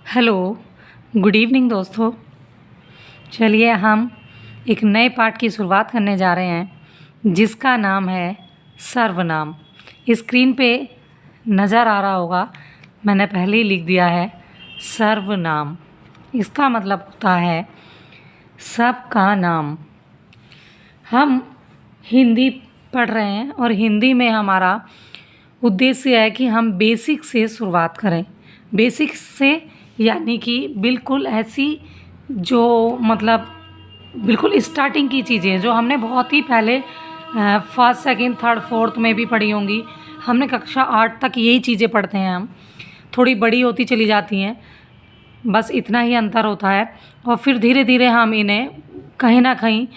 Hello, good evening दोस्तों। चलिए हम एक नए पाठ की शुरुआत करने जा रहे हैं जिसका नाम है सर्वनाम। स्क्रीन पे नज़र आ रहा होगा, मैंने पहले ही लिख दिया है सर्वनाम। इसका मतलब होता है सबका नाम। हम हिंदी पढ़ रहे हैं और हिंदी में हमारा उद्देश्य है कि हम बेसिक से शुरुआत करें। बेसिक से यानी कि बिल्कुल ऐसी जो मतलब बिल्कुल स्टार्टिंग की चीज़ें जो हमने बहुत ही पहले फर्स्ट सेकंड थर्ड फोर्थ में भी पढ़ी होंगी। हमने कक्षा 8 तक यही चीज़ें पढ़ते हैं। हम थोड़ी बड़ी होती चली जाती हैं, बस इतना ही अंतर होता है। और फिर धीरे धीरे हम इन्हें कहीं ना कहीं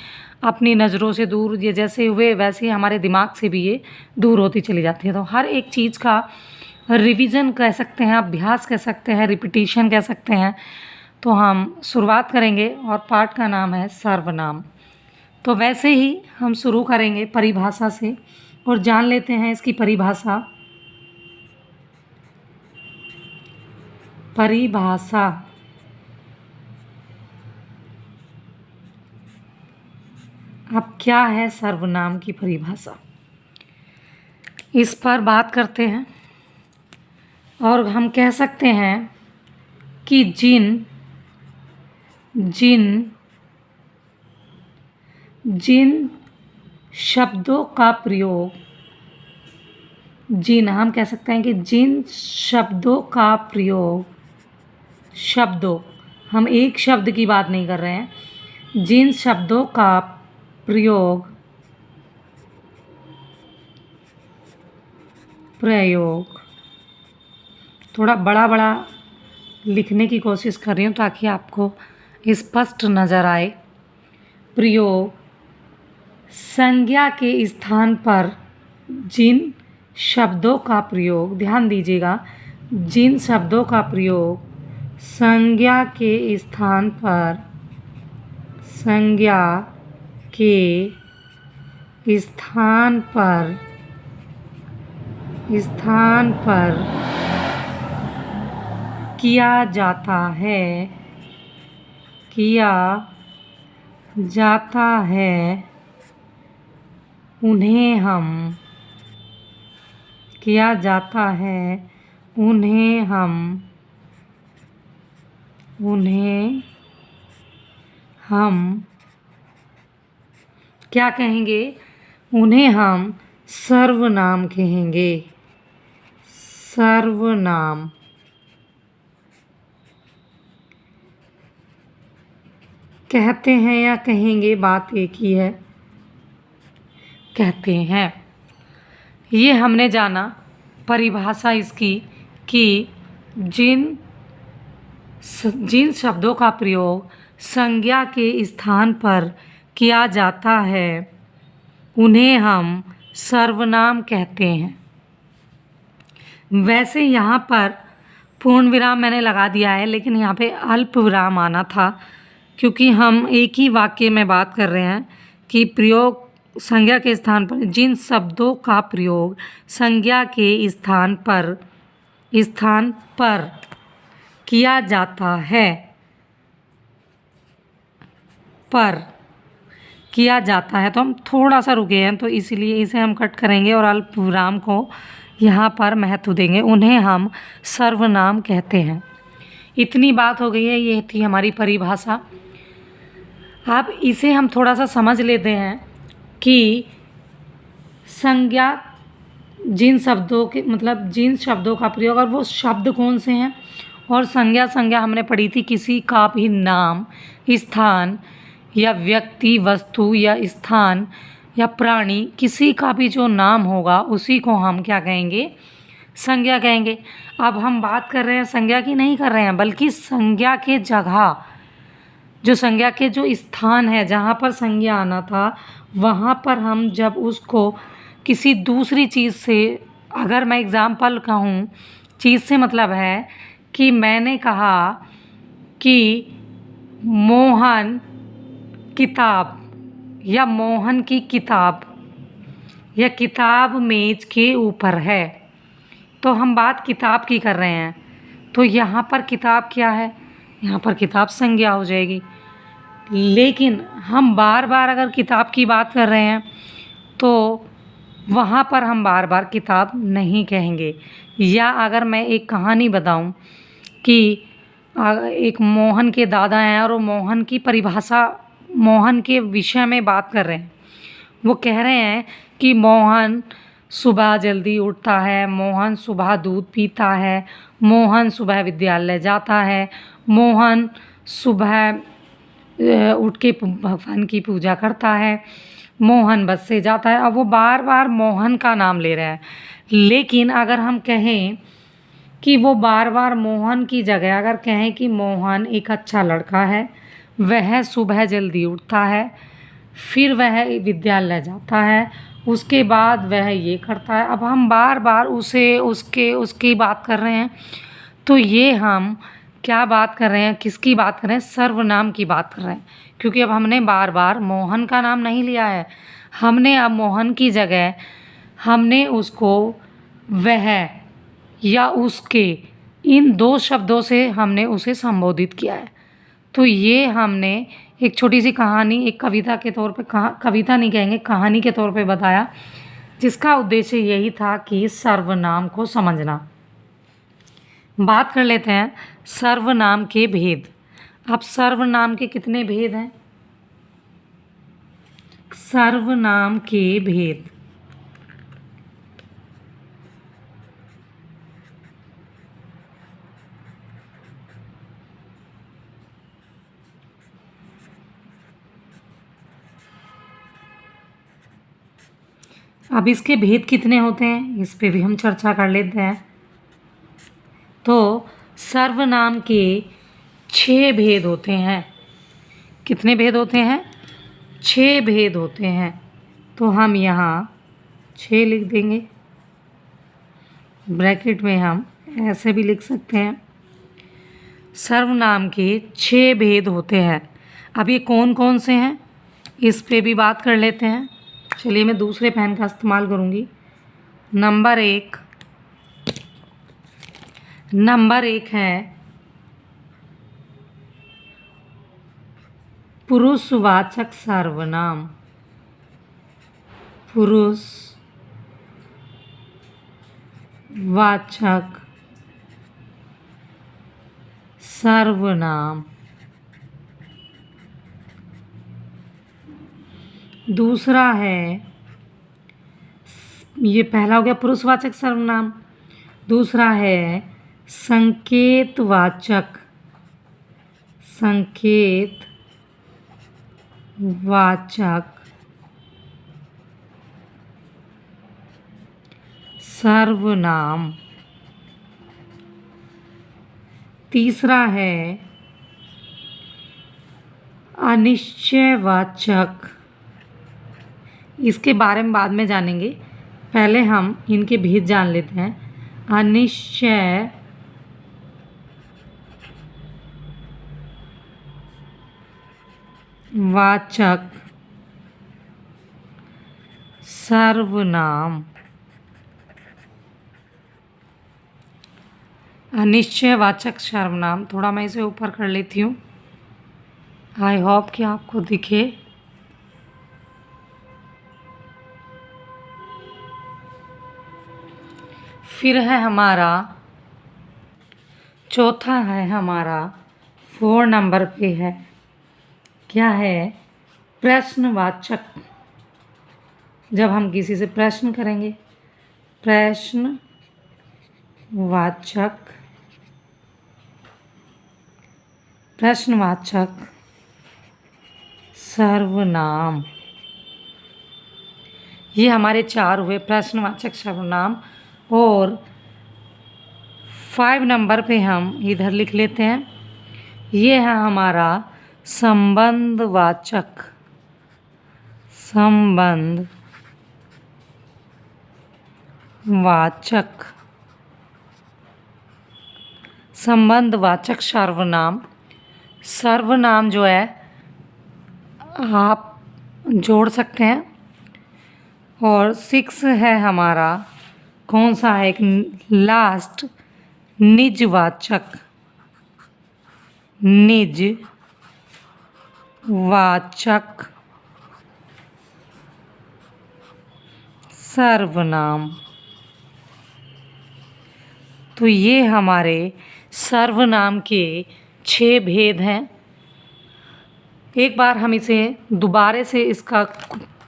अपनी नज़रों से दूर, ये जैसे हुए वैसे ही हमारे दिमाग से भी ये दूर होती चली जाती है। तो हर एक चीज़ का रिवीजन कह सकते हैं, अभ्यास कह सकते हैं, रिपीटिशन कह सकते हैं। तो हम शुरुआत करेंगे और पाठ का नाम है सर्वनाम। तो वैसे ही हम शुरू करेंगे परिभाषा से और जान लेते हैं इसकी परिभाषा। अब क्या है सर्वनाम की परिभाषा, इस पर बात करते हैं। और हम कह सकते हैं कि जिन शब्दों का प्रयोग, हम कह सकते हैं कि जिन शब्दों का प्रयोग, हम एक शब्द की बात नहीं कर रहे हैं, जिन शब्दों का प्रयोग थोड़ा बड़ा बड़ा लिखने की कोशिश कर रही हूँ ताकि आपको स्पष्ट नज़र आए। प्रयोग संज्ञा के स्थान पर जिन शब्दों का प्रयोग, ध्यान दीजिएगा, जिन शब्दों का प्रयोग संज्ञा के स्थान पर किया जाता है, उन्हें हम क्या कहेंगे? उन्हें हम सर्वनाम कहेंगे। सर्वनाम कहते हैं या कहेंगे, बात एक ही है, कहते हैं। ये हमने जाना परिभाषा इसकी कि जिन शब्दों का प्रयोग संज्ञा के स्थान पर किया जाता है उन्हें हम सर्वनाम कहते हैं। वैसे यहाँ पर पूर्ण विराम मैंने लगा दिया है, लेकिन यहाँ पे अल्प विराम आना था क्योंकि हम एक ही वाक्य में बात कर रहे हैं कि प्रयोग संज्ञा के स्थान पर, जिन शब्दों का प्रयोग संज्ञा के स्थान पर किया जाता है, तो हम थोड़ा सा रुके हैं तो इसलिए इसे हम कट करेंगे और अल्प विराम को यहाँ पर महत्व देंगे। उन्हें हम सर्वनाम कहते हैं। इतनी बात हो गई है, ये थी हमारी परिभाषा। अब इसे हम थोड़ा सा समझ लेते हैं कि संज्ञा, जिन शब्दों का प्रयोग, और वो शब्द कौन से हैं। और संज्ञा हमने पढ़ी थी, किसी का भी नाम, स्थान या व्यक्ति, वस्तु या स्थान या प्राणी, किसी का भी जो नाम होगा उसी को हम क्या कहेंगे? संज्ञा कहेंगे। अब हम बात कर रहे हैं संज्ञा की नहीं कर रहे हैं, बल्कि संज्ञा के जगह, जो संज्ञा के जो स्थान है जहाँ पर संज्ञा आना था, वहाँ पर हम जब उसको किसी दूसरी चीज़ से, अगर मैं एग्ज़ाम्पल कहूँ, चीज़ से मतलब है कि मैंने कहा कि मोहन किताब, या मोहन की किताब, या किताब मेज के ऊपर है, तो हम बात किताब की कर रहे हैं। तो यहाँ पर किताब क्या है, यहाँ पर किताब संज्ञा हो जाएगी। लेकिन हम बार बार अगर किताब की बात कर रहे हैं तो वहाँ पर हम बार बार किताब नहीं कहेंगे। या अगर मैं एक कहानी बताऊँ कि एक मोहन के दादा हैं और वो मोहन की परिभाषा, मोहन के विषय में बात कर रहे हैं। वो कह रहे हैं कि मोहन सुबह जल्दी उठता है, मोहन सुबह दूध पीता है, मोहन सुबह विद्यालय जाता है, मोहन सुबह उठ के भगवान की पूजा करता है, मोहन बस से जाता है। अब वो बार बार मोहन का नाम ले रहा है। लेकिन अगर हम कहें कि वो बार बार मोहन की जगह अगर कहें कि मोहन एक अच्छा लड़का है, वह सुबह जल्दी उठता है, फिर वह विद्यालय जाता है, उसके बाद वह ये करता है। अब हम बार बार उसे उसकी बात कर रहे हैं। तो ये हम क्या बात कर रहे हैं, किसकी बात कर रहे हैं, सर्वनाम की बात कर रहे हैं। क्योंकि अब हमने बार बार मोहन का नाम नहीं लिया है, हमने अब मोहन की जगह हमने उसको वह या उसके इन दो शब्दों से हमने उसे संबोधित किया है। तो ये हमने एक छोटी सी कहानी, एक कविता के तौर पे, कविता नहीं कहेंगे, कहानी के तौर पे बताया, जिसका उद्देश्य यही था कि सर्वनाम को समझना। बात कर लेते हैं सर्वनाम के भेद। अब सर्वनाम के कितने भेद हैं? सर्वनाम के भेद, अब इसके भेद कितने होते हैं इस पे भी हम चर्चा कर लेते हैं। तो सर्वनाम के 6 भेद होते हैं। कितने भेद होते हैं? 6 भेद होते हैं। तो हम यहाँ 6 लिख देंगे, ब्रैकेट में हम ऐसे भी लिख सकते हैं। सर्वनाम के 6 भेद होते हैं। अब ये कौन कौन से हैं इस पे भी बात कर लेते हैं। चलिए मैं दूसरे पेन का इस्तेमाल करूँगी। नंबर एक है पुरुषवाचक सर्वनाम। पुरुषवाचक सर्वनाम। दूसरा है, ये पहला हो गया पुरुषवाचक सर्वनाम। दूसरा है संकेतवाचक सर्वनाम। तीसरा है अनिश्चयवाचक। इसके बारे में बाद में जानेंगे, पहले हम इनके भेद जान लेते हैं। अनिश्चयवाचक सर्वनाम। अनिश्चयवाचक सर्वनाम, थोड़ा मैं इसे ऊपर कर लेती हूँ, आई होप कि आपको दिखे। फिर है हमारा चौथा है हमारा 4 नंबर पे है, क्या है? प्रश्नवाचक। जब हम किसी से प्रश्न करेंगे, प्रश्नवाचक सर्वनाम। ये हमारे 4 हुए प्रश्नवाचक सर्वनाम। और 5 नंबर पे हम इधर लिख लेते हैं, ये है हमारा संबंधवाचक सर्वनाम। सर्वनाम जो है आप जोड़ सकते हैं। और 6 है हमारा, कौन सा है? एक लास्ट निजवाचक, निजवाचक सर्वनाम। तो ये हमारे सर्वनाम के 6 भेद हैं। एक बार हम इसे दोबारा से इसका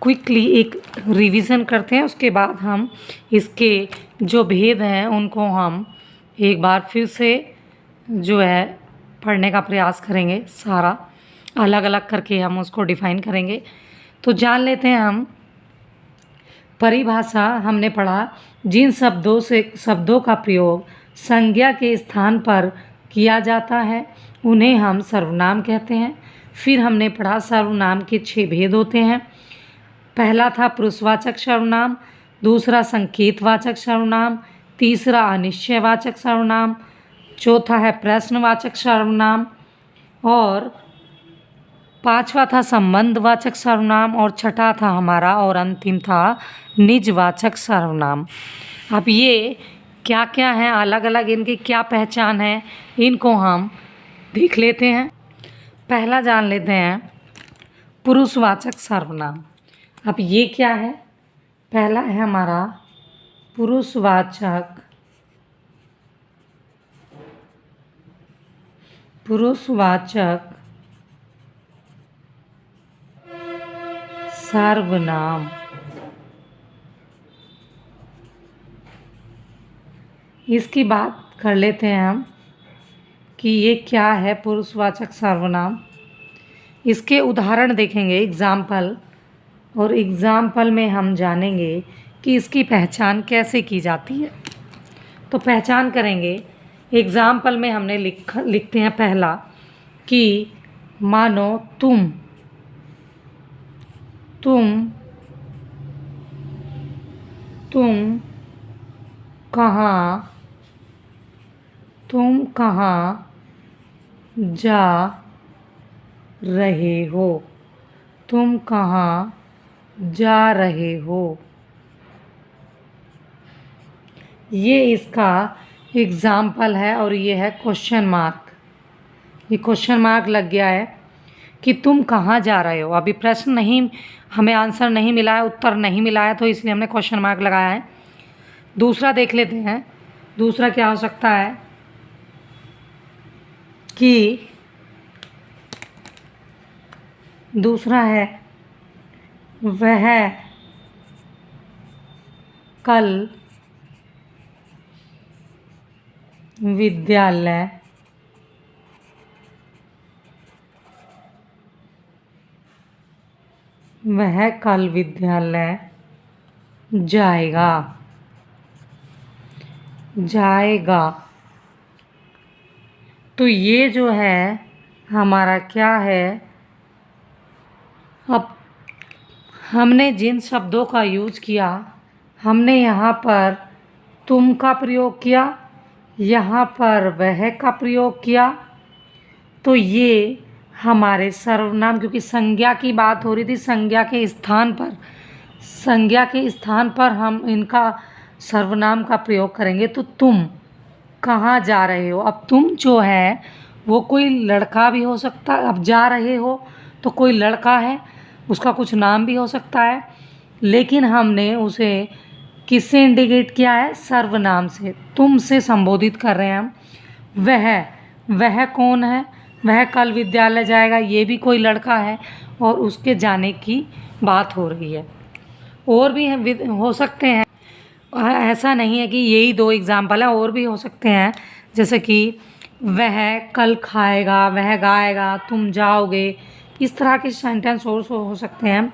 क्विकली एक रिवीजन करते हैं, उसके बाद हम इसके जो भेद हैं उनको हम एक बार फिर से जो है पढ़ने का प्रयास करेंगे। सारा अलग अलग करके हम उसको डिफ़ाइन करेंगे। तो जान लेते हैं हम परिभाषा। हमने पढ़ा जिन शब्दों का प्रयोग संज्ञा के स्थान पर किया जाता है उन्हें हम सर्वनाम कहते हैं। फिर हमने पढ़ा सर्वनाम के 6 भेद होते हैं। पहला था पुरुषवाचक सर्वनाम, दूसरा संकेतवाचक सर्वनाम, तीसरा अनिश्चयवाचक सर्वनाम, चौथा है प्रश्नवाचक सर्वनाम और पांचवा था संबंधवाचक सर्वनाम और छठा था हमारा और अंतिम था निजवाचक सर्वनाम। अब ये क्या क्या हैं, अलग अलग इनकी क्या पहचान है, इनको हम देख लेते हैं। पहला जान लेते हैं पुरुषवाचक सर्वनाम। अब ये क्या है? पहला है हमारा पुरुषवाचक सर्वनाम। इसकी बात कर लेते हैं हम कि ये क्या है पुरुषवाचक सर्वनाम। इसके उदाहरण देखेंगे, एग्जाम्पल, और एग्जाम्पल में हम जानेंगे कि इसकी पहचान कैसे की जाती है। तो पहचान करेंगे, एग्जाम्पल में हमने लिखते हैं पहला कि मानो तुम कहाँ जा रहे हो, तुम कहाँ जा रहे हो। ये इसका एग्ज़ाम्पल है और ये है क्वेश्चन मार्क। ये क्वेश्चन मार्क लग गया है कि तुम कहाँ जा रहे हो। अभी प्रश्न नहीं, हमें आंसर नहीं मिला है, उत्तर नहीं मिला है, तो इसलिए हमने क्वेश्चन मार्क लगाया है। दूसरा देख लेते हैं, दूसरा क्या हो सकता है कि दूसरा है वह कल विद्यालय जाएगा। तो ये जो है हमारा क्या है, अब हमने जिन शब्दों का यूज़ किया, हमने यहाँ पर तुम का प्रयोग किया, यहाँ पर वह का प्रयोग किया। तो ये हमारे सर्वनाम, क्योंकि संज्ञा की बात हो रही थी, संज्ञा के स्थान पर हम इनका सर्वनाम का प्रयोग करेंगे। तो तुम कहाँ जा रहे हो, अब तुम जो है वो कोई लड़का भी हो सकता है। अब जा रहे हो तो कोई लड़का है, उसका कुछ नाम भी हो सकता है, लेकिन हमने उसे किससे इंडिकेट किया है? सर्वनाम से, तुम से संबोधित कर रहे हैं हम। वह कौन है? वह कल विद्यालय जाएगा, ये भी कोई लड़का है और उसके जाने की बात हो रही है। और भी हो सकते हैं, ऐसा नहीं है कि यही 2 एग्जाम्पल है, और भी हो सकते हैं, जैसे कि वह कल खाएगा, वह गाएगा, तुम जाओगे, इस तरह के सेंटेंस और हो सकते हैं।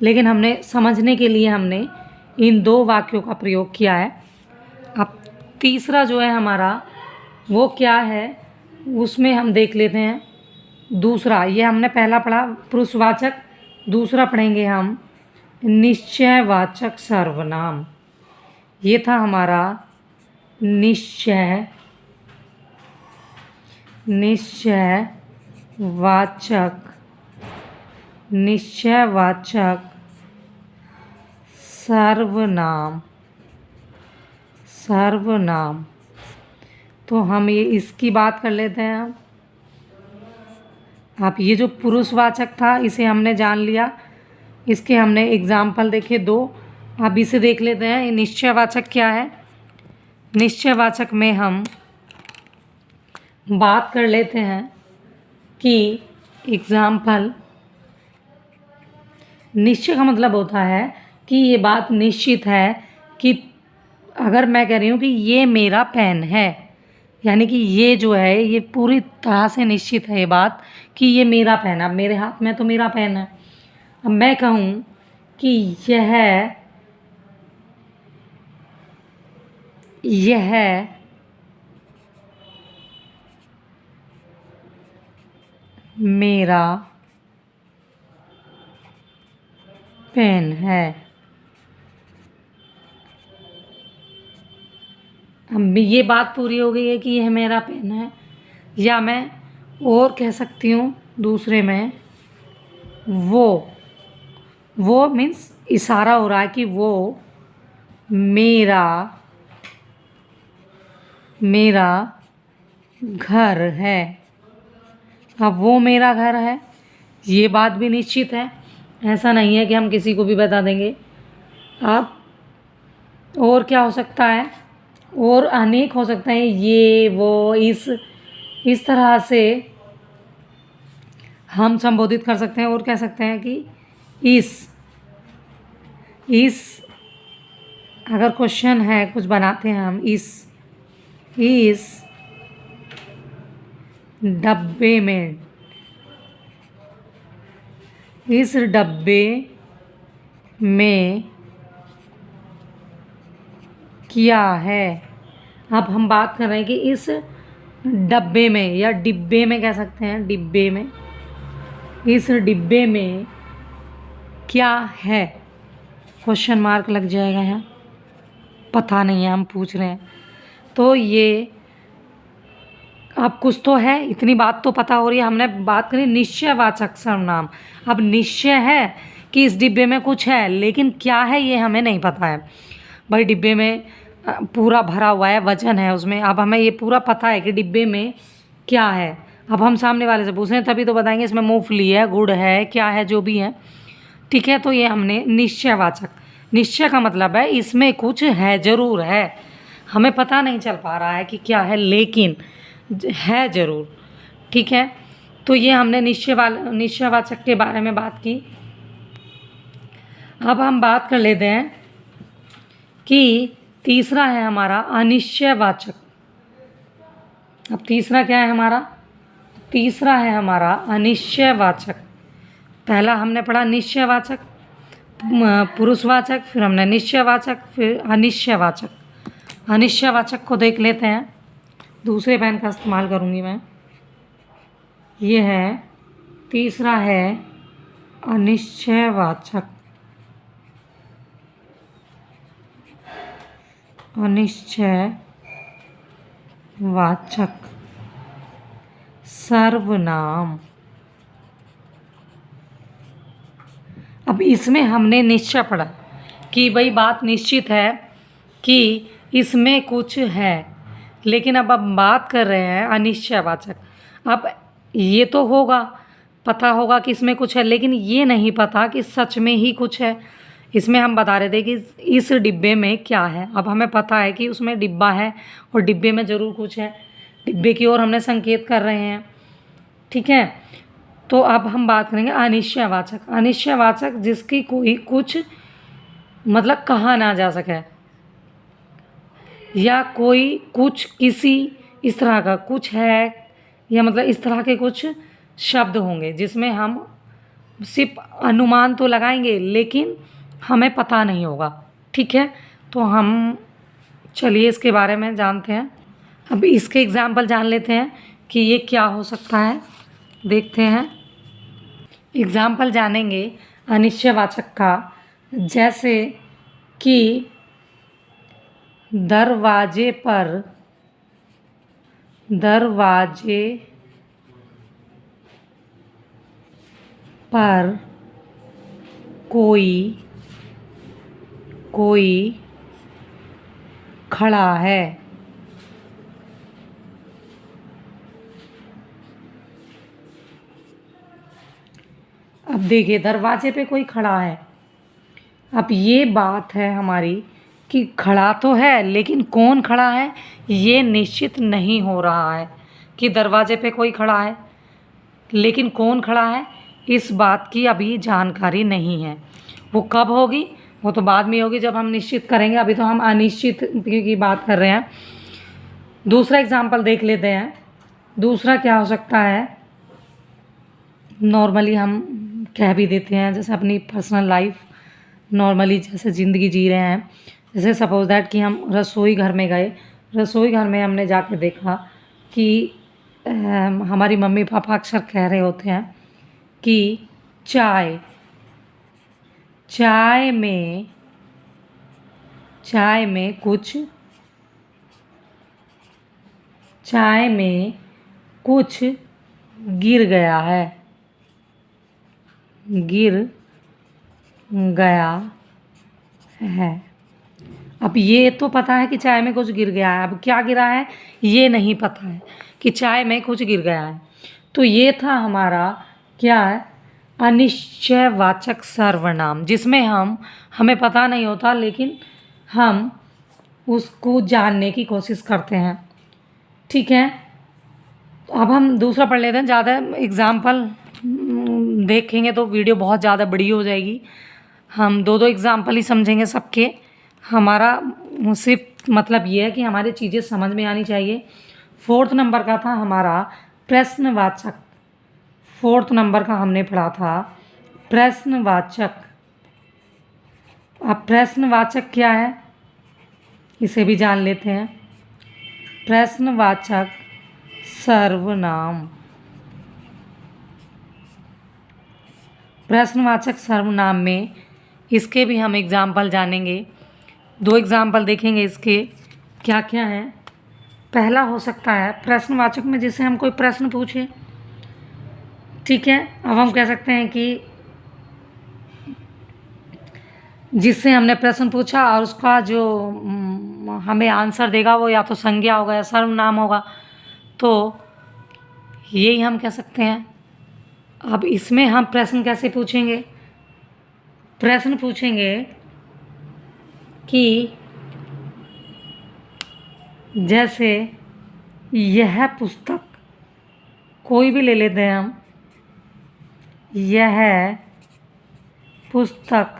लेकिन हमने समझने के लिए हमने इन 2 वाक्यों का प्रयोग किया है। अब तीसरा जो है हमारा वो क्या है, उसमें हम देख लेते हैं। दूसरा, ये हमने पहला पढ़ा पुरुषवाचक, दूसरा पढ़ेंगे हम निश्चयवाचक सर्वनाम। ये था हमारा निश्चयवाचक सर्वनाम। तो हम ये इसकी बात कर लेते हैं। आप ये जो पुरुषवाचक था इसे हमने जान लिया, इसके हमने एग्जाम्पल देखे 2। अब इसे देख लेते हैं ये निश्चयवाचक क्या है। निश्चयवाचक में हम बात कर लेते हैं कि एग्जाम्पल, निश्चय का मतलब होता है कि ये बात निश्चित है कि अगर मैं कह रही हूँ कि ये मेरा पेन है, यानी कि ये जो है ये पूरी तरह से निश्चित है ये बात कि ये मेरा पेन है। अब मेरे हाथ में तो मेरा पेन है। अब मैं कहूँ कि यह मेरा पेन है। अब ये बात पूरी हो गई है कि यह मेरा पेन है। या मैं और कह सकती हूँ दूसरे में, वो मीन्स इशारा हो रहा है कि वो मेरा घर है। अब वो मेरा घर है, ये बात भी निश्चित है, ऐसा नहीं है कि हम किसी को भी बता देंगे। अब और क्या हो सकता है, और अनेक हो सकते हैं, ये वो इस तरह से हम संबोधित कर सकते हैं। और कह सकते हैं कि इस अगर क्वेश्चन है कुछ बनाते हैं हम, इस डब्बे में क्या है। अब हम बात कर रहे हैं कि इस डब्बे में, या डिब्बे में कह सकते हैं, डिब्बे में, इस डिब्बे में क्या है, क्वेश्चन मार्क लग जाएगा यहाँ, पता नहीं है हम पूछ रहे हैं। तो ये अब कुछ तो है, इतनी बात तो पता हो रही है। हमने बात करी निश्चयवाचक सर्वनाम। अब निश्चय है कि इस डिब्बे में कुछ है, लेकिन क्या है ये हमें नहीं पता है। भाई डिब्बे में पूरा भरा हुआ है, वजन है उसमें। अब हमें ये पूरा पता है कि डिब्बे में क्या है। अब हम सामने वाले से पूछ रहे हैं तभी तो बताएंगे इसमें मूंगफली है, गुड़ है, क्या है, जो भी है। ठीक है, तो ये हमने निश्चयवाचक। निश्चय का मतलब है इसमें कुछ है, ज़रूर है, हमें पता नहीं चल पा रहा है कि क्या है, लेकिन है ज़रूर। ठीक है, तो ये हमने निश्चयवाचक के बारे में बात की। अब हम बात कर लेते हैं कि तीसरा है हमारा अनिश्चयवाचक। अब तीसरा क्या है हमारा, तीसरा है हमारा अनिश्चयवाचक। पहला हमने पढ़ा निश्चयवाचक, पुरुषवाचक, फिर हमने निश्चयवाचक, फिर अनिश्चयवाचक। अनिश्चयवाचक को देख लेते हैं। दूसरे पेन का इस्तेमाल करूँगी मैं। ये है, तीसरा है अनिश्चयवाचक। अनिश्चयवाचक सर्वनाम। अब इसमें हमने निश्चय पढ़ा कि भाई बात निश्चित है कि इसमें कुछ है, लेकिन अब हम बात कर रहे हैं अनिश्चयवाचक। अब ये तो होगा, पता होगा कि इसमें कुछ है, लेकिन ये नहीं पता कि सच में ही कुछ है। इसमें हम बता रहे थे कि इस डिब्बे में क्या है। अब हमें पता है कि उसमें डिब्बा है और डिब्बे में ज़रूर कुछ है, डिब्बे की ओर हमने संकेत कर रहे हैं। ठीक है, तो अब हम बात करेंगे अनिश्चयवाचक। अनिश्चयवाचक जिसकी कोई कुछ मतलब कहा ना जा सके, या कोई कुछ किसी इस तरह का कुछ है, या मतलब इस तरह के कुछ शब्द होंगे जिसमें हम सिर्फ अनुमान तो लगाएंगे लेकिन हमें पता नहीं होगा। ठीक है, तो हम चलिए इसके बारे में जानते हैं। अब इसके एग्जाम्पल जान लेते हैं कि ये क्या हो सकता है, देखते हैं। एग्जाम्पल जानेंगे अनिश्चयवाचक का, जैसे कि दरवाजे पर कोई खड़ा है। अब देखिए दरवाजे पे कोई खड़ा है। अब ये बात है हमारी कि खड़ा तो है लेकिन कौन खड़ा है ये निश्चित नहीं हो रहा है कि दरवाजे पे कोई खड़ा है, लेकिन कौन खड़ा है इस बात की अभी जानकारी नहीं है। वो कब होगी वो तो बाद में होगी जब हम निश्चित करेंगे, अभी तो हम अनिश्चित की बात कर रहे हैं। दूसरा एग्जाम्पल देख लेते हैं। दूसरा क्या हो सकता है, नॉर्मली हम कह भी देते हैं, जैसे अपनी पर्सनल लाइफ नॉर्मली जैसे ज़िंदगी जी रहे हैं। जैसे सपोज दैट कि हम रसोई घर में गए, रसोई घर में हमने जाके देखा कि हमारी मम्मी पापा अक्सर कह रहे होते हैं कि चाय में कुछ गिर गया है। अब ये तो पता है कि चाय में कुछ गिर गया है, अब क्या गिरा है ये नहीं पता है, कि चाय में कुछ गिर गया है। तो ये था हमारा क्या है, अनिश्चयवाचक सर्वनाम, जिसमें हमें पता नहीं होता लेकिन हम उसको जानने की कोशिश करते हैं। ठीक है, अब हम दूसरा पढ़ लेते हैं। ज़्यादा एग्ज़ाम्पल देखेंगे तो वीडियो बहुत ज़्यादा बड़ी हो जाएगी। हम दो एग्ज़ाम्पल ही समझेंगे सबके। हमारा सिर्फ मतलब ये है कि हमारी चीज़ें समझ में आनी चाहिए। 4th नंबर का था हमारा प्रश्नवाचक। 4th नंबर का हमने पढ़ा था प्रश्नवाचक। अब प्रश्नवाचक क्या है इसे भी जान लेते हैं। प्रश्नवाचक सर्वनाम। प्रश्नवाचक सर्वनाम में इसके भी हम एग्जाम्पल जानेंगे। 2 एग्जाम्पल देखेंगे इसके क्या क्या हैं। पहला हो सकता है प्रश्नवाचक में जिससे हम कोई प्रश्न पूछे। ठीक है, अब हम कह सकते हैं कि जिससे हमने प्रश्न पूछा और उसका जो हमें आंसर देगा वो या तो संज्ञा होगा या सर्वनाम होगा, तो यही हम कह सकते हैं। अब इसमें हम प्रश्न कैसे पूछेंगे, प्रश्न पूछेंगे कि जैसे यह पुस्तक, कोई भी ले लेते हैं हम, यह पुस्तक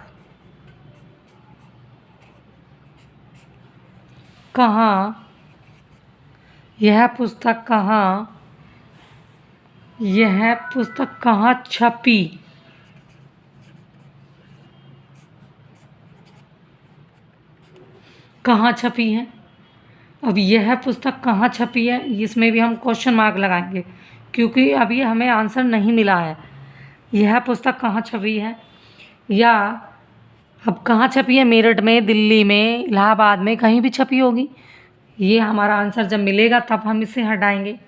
कहाँ, यह पुस्तक कहाँ छपी। कहाँ छपी है। अब यह पुस्तक कहाँ छपी है इसमें भी हम क्वेश्चन मार्क लगाएंगे क्योंकि अभी हमें आंसर नहीं मिला है। यह पुस्तक कहाँ छपी है, या अब कहाँ छपी है, मेरठ में, दिल्ली में, इलाहाबाद में, कहीं भी छपी होगी। ये हमारा आंसर जब मिलेगा तब हम इसे हटाएंगे।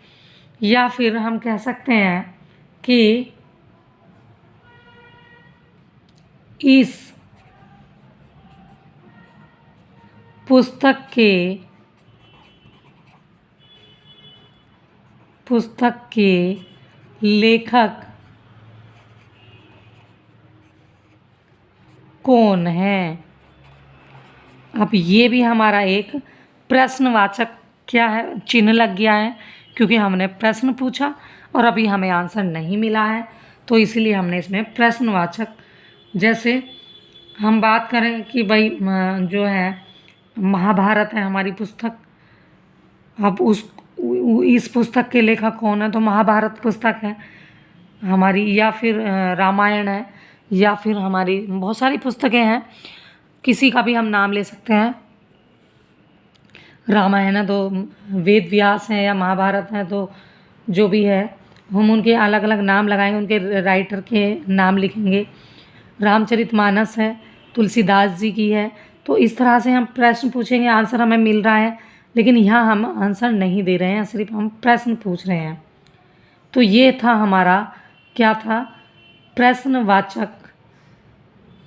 या फिर हम कह सकते हैं कि इस पुस्तक के लेखक कौन है। अब ये भी हमारा एक प्रश्नवाचक क्या है, चिन्ह लग गया है क्योंकि हमने प्रश्न पूछा और अभी हमें आंसर नहीं मिला है, तो इसलिए हमने इसमें प्रश्नवाचक। जैसे हम बात करें कि भाई जो है महाभारत है हमारी पुस्तक, अब इस पुस्तक के लेखक कौन है, तो महाभारत पुस्तक है हमारी, या फिर रामायण है, या फिर हमारी बहुत सारी पुस्तकें हैं, किसी का भी हम नाम ले सकते हैं। रामायण है तो वेद व्यास हैं, या महाभारत है तो जो भी है हम उनके अलग अलग नाम लगाएंगे, उनके राइटर के नाम लिखेंगे। रामचरितमानस है तुलसीदास जी की है। तो इस तरह से हम प्रश्न पूछेंगे, आंसर हमें मिल रहा है, लेकिन यहाँ हम आंसर नहीं दे रहे हैं, सिर्फ हम प्रश्न पूछ रहे हैं। तो ये था हमारा क्या था, प्रश्नवाचक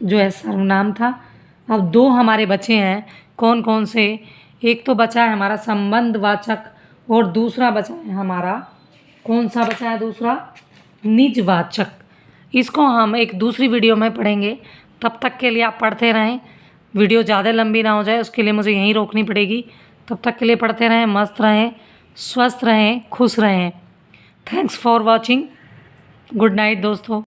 जो है सर्वनाम था। अब 2 हमारे बचे हैं, कौन कौन से, एक तो बचा है हमारा संबंधवाचक और दूसरा बचा है हमारा, कौन सा बचा है दूसरा, निजवाचक। इसको हम एक दूसरी वीडियो में पढ़ेंगे। तब तक के लिए आप पढ़ते रहें, वीडियो ज़्यादा लंबी ना हो जाए उसके लिए मुझे यहीं रोकनी पड़ेगी। तब तक के लिए पढ़ते रहें, मस्त रहें, स्वस्थ रहें, खुश रहें। Thanks for watching. Good night दोस्तों।